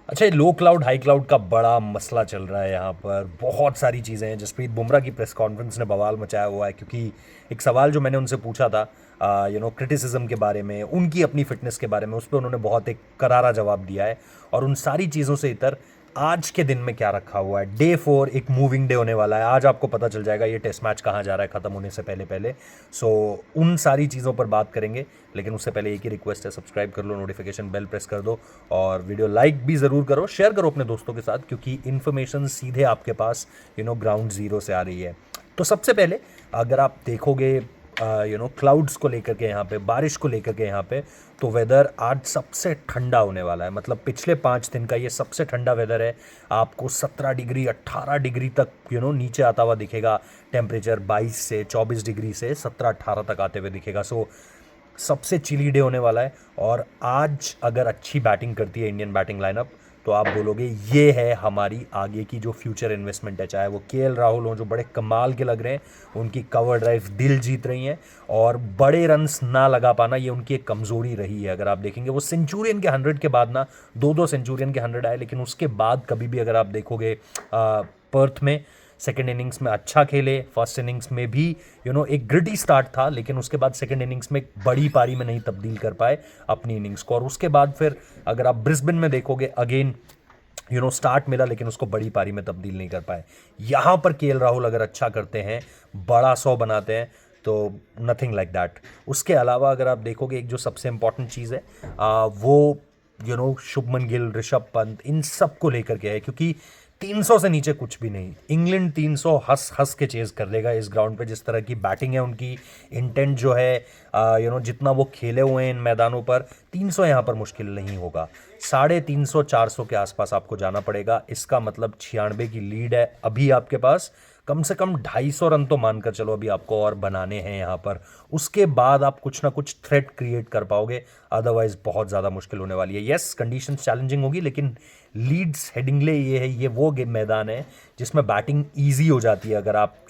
अच्छा, ये लो cloud high cloud का बड़ा मसला चल रहा है यहाँ पर। बहुत सारी चीज़ें हैं। जसप्रीत बुमराह की प्रेस कॉन्फ्रेंस ने बवाल मचाया हुआ है, क्योंकि एक सवाल जो मैंने उनसे पूछा था क्रिटिसिज्म के बारे में, उनकी अपनी फिटनेस के बारे में, उस पर उन्होंने बहुत एक करारा जवाब दिया है। और उन सारी चीज़ों से इतर आज के दिन में क्या रखा हुआ है। डे 4 एक मूविंग डे होने वाला है। आज आपको पता चल जाएगा ये टेस्ट मैच कहाँ जा रहा है ख़त्म होने से पहले पहले। सो उन सारी चीज़ों पर बात करेंगे, लेकिन उससे पहले एक ही रिक्वेस्ट है, सब्सक्राइब कर लो, नोटिफिकेशन बेल प्रेस कर दो, और वीडियो लाइक भी ज़रूर करो, शेयर करो अपने दोस्तों के साथ, क्योंकि इन्फॉर्मेशन सीधे आपके पास ग्राउंड ज़ीरो से आ रही है। तो सबसे पहले अगर आप देखोगे क्लाउड्स को लेकर के, यहाँ पे बारिश को लेकर के, यहाँ पे तो वेदर आज सबसे ठंडा होने वाला है। मतलब पिछले 5 दिन का ये सबसे ठंडा वेदर है। आपको 17 डिग्री 18 डिग्री तक नीचे आता हुआ दिखेगा। टेम्परेचर 22 से 24 डिग्री से 17-18 तक आते हुए दिखेगा। सो सबसे चिली डे होने वाला है। और आज अगर अच्छी बैटिंग करती है इंडियन बैटिंग लाइनअप, तो आप बोलोगे ये है हमारी आगे की जो फ्यूचर इन्वेस्टमेंट है। चाहे वो केएल राहुल हो, जो बड़े कमाल के लग रहे हैं, उनकी कवर ड्राइव दिल जीत रही हैं, और बड़े रन्स ना लगा पाना ये उनकी एक कमज़ोरी रही है। अगर आप देखेंगे, वो सेंचुरियन के 100 के बाद ना दो दो सेंचुरियन के 100 आए, लेकिन उसके बाद कभी भी अगर आप देखोगे पर्थ में सेकेंड इनिंग्स में अच्छा खेले। फर्स्ट इनिंग्स में भी एक ग्रिटी स्टार्ट था, लेकिन उसके बाद सेकेंड इनिंग्स में बड़ी पारी में नहीं तब्दील कर पाए अपनी इनिंग्स को। और उसके बाद फिर अगर आप ब्रिस्बेन में देखोगे, अगेन स्टार्ट मिला, लेकिन उसको बड़ी पारी में तब्दील नहीं कर पाए। यहां पर केएल राहुल अगर अच्छा करते हैं, बड़ा 100 बनाते हैं, तो नथिंग लाइक दैट। उसके अलावा अगर आप देखोगे, एक जो सबसे इंपॉर्टेंट चीज़ है वो शुभमन गिल, ऋषभ पंत, इन सब को लेकर के है, क्योंकि 300 से नीचे कुछ भी नहीं। इंग्लैंड 300 हंस हंस के चेज कर लेगा इस ग्राउंड पे। जिस तरह की बैटिंग है उनकी, इंटेंट जो है, जितना वो खेले हुए हैं इन मैदानों पर, 300 यहाँ पर मुश्किल नहीं होगा। 350 400 के आसपास आपको जाना पड़ेगा। इसका मतलब 96 की लीड है अभी आपके पास। कम से कम 250 रन तो मानकर चलो अभी आपको और बनाने हैं यहाँ पर। उसके बाद आप कुछ ना कुछ थ्रेट क्रिएट कर पाओगे, अदरवाइज बहुत ज़्यादा मुश्किल होने वाली है। यस, कंडीशन चैलेंजिंग होगी, लेकिन लीड्स हेडिंगले ये है, ये वो गेम मैदान है जिसमें बैटिंग ईजी हो जाती है। अगर आप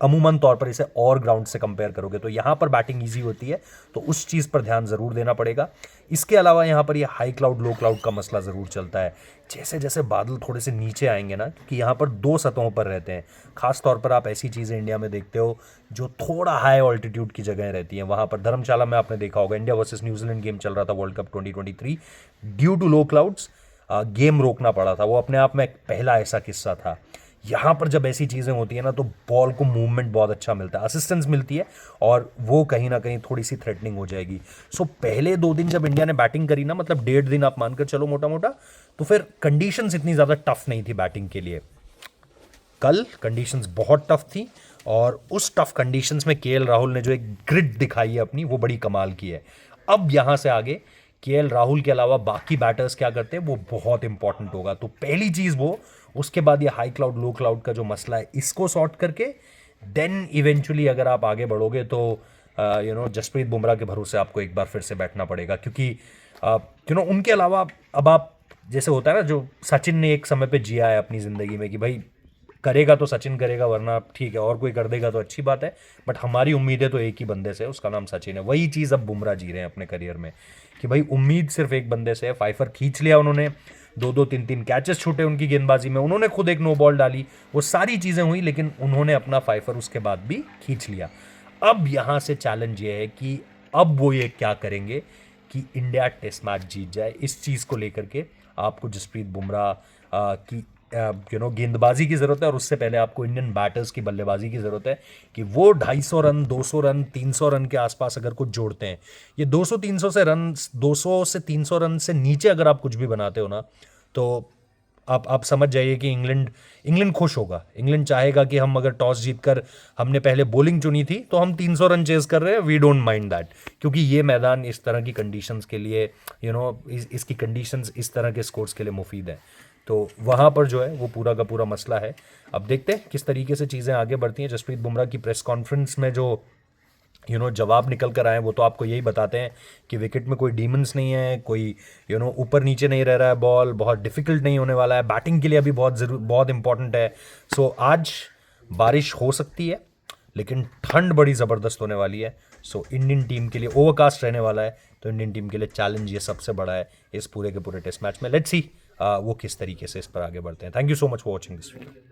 अमूमन तौर पर इसे और ग्राउंड से कंपेयर करोगे, तो यहाँ पर बैटिंग ईजी होती है, तो उस चीज़ पर ध्यान ज़रूर देना पड़ेगा। इसके अलावा यहाँ पर ये हाई क्लाउड लो क्लाउड का मसला ज़रूर चलता है। जैसे जैसे बादल थोड़े से नीचे आएंगे ना, क्योंकि यहाँ पर 2 सतहों पर रहते हैं। खास तौर पर आप ऐसी चीज़ें इंडिया में देखते हो जो थोड़ा हाई ऑल्टीट्यूड की जगह रहती हैं। वहाँ पर धर्मशाला में आपने देखा होगा, इंडिया वर्सेस न्यूजीलैंड गेम चल रहा था world cup 2023। Due to low clouds game रोकना पड़ा था। वो अपने आप में एक पहला ऐसा किस्सा था। यहाँ पर जब ऐसी चीज़ें होती हैं ना, तो बॉल को मूवमेंट बहुत अच्छा मिलता है, असिस्टेंस मिलती है, और वो कहीं ना कहीं थोड़ी सी थ्रेटनिंग हो जाएगी। सो पहले 2 दिन जब इंडिया ने बैटिंग करी ना, मतलब 1.5 दिन आप मानकर चलो मोटा मोटा, तो फिर कंडीशंस इतनी ज़्यादा टफ नहीं थी बैटिंग के लिए। कल कंडीशंस बहुत टफ थी, और उस टफ कंडीशंस में केएल राहुल ने जो एक ग्रिड दिखाई है अपनी, वो बड़ी कमाल की है। अब यहाँ से आगे केएल राहुल के अलावा बाकी बैटर्स क्या करते हैं, वो बहुत इंपॉर्टेंट होगा। तो पहली चीज़ वो, उसके बाद ये हाई क्लाउड लो क्लाउड का जो मसला है, इसको सॉर्ट करके देन इवेंचुअली अगर आप आगे बढ़ोगे, तो जसप्रीत बुमराह के भरोसे आपको एक बार फिर से बैठना पड़ेगा। क्योंकि उनके अलावा अब आप, जैसे होता है ना, जो सचिन ने एक समय पे जिया है अपनी ज़िंदगी में, कि भाई करेगा तो सचिन करेगा, वरना ठीक है, और कोई कर देगा तो अच्छी बात है, बट हमारी उम्मीदें तो एक ही बंदे से है, उसका नाम सचिन है। वही चीज़ अब बुमराह जी रहे हैं अपने करियर में, कि भाई उम्मीद सिर्फ एक बंदे से है। फाइफर खींच लिया उन्होंने, 2-2 3-3 कैचेस छूटे उनकी गेंदबाजी में, उन्होंने खुद एक नो बॉल डाली, वो सारी चीज़ें हुई, लेकिन उन्होंने अपना फाइफर उसके बाद भी खींच लिया। अब यहाँ से चैलेंज ये है कि अब वो ये क्या करेंगे कि इंडिया टेस्ट मैच जीत जाए। इस चीज़ को लेकर के आपको जसप्रीत बुमराह की गेंदबाजी की ज़रूरत है, और उससे पहले आपको इंडियन बैटर्स की बल्लेबाजी की ज़रूरत है, कि वो 250 रन, 200 रन, 300 रन के आसपास अगर कुछ जोड़ते हैं। ये 200-300 से रन, 200 से 300 रन से नीचे अगर आप कुछ भी बनाते हो ना, तो आप समझ जाइए कि इंग्लैंड खुश होगा। इंग्लैंड चाहेगा कि हम अगर टॉस जीतकर हमने पहले बॉलिंग चुनी थी, तो हम 300 रन चेज कर रहे हैं, वी डोंट माइंड दैट। क्योंकि ये मैदान इस तरह की कंडीशंस के लिए, इसकी कंडीशंस इस तरह के स्कोर्स के लिए मुफीद है। तो वहाँ पर जो है वो पूरा का पूरा मसला है। अब देखते हैं किस तरीके से चीज़ें आगे बढ़ती हैं। जसप्रीत बुमराह की प्रेस कॉन्फ्रेंस में जो जवाब निकल कर आए, वो तो आपको यही बताते हैं कि विकेट में कोई डीमंस नहीं है, कोई ऊपर नीचे नहीं रह रहा है, बॉल बहुत डिफिकल्ट नहीं होने वाला है, बैटिंग के लिए अभी बहुत इंपॉर्टेंट है। सो आज बारिश हो सकती है, लेकिन ठंड बड़ी ज़बरदस्त होने वाली है। सो इंडियन टीम के लिए ओवरकास्ट रहने वाला है, तो इंडियन टीम के लिए चैलेंज ये सबसे बड़ा है इस पूरे के पूरे टेस्ट मैच में। लेट्स सी वो किस तरीके से इस पर आगे बढ़ते हैं। Thank you so much for watching this video.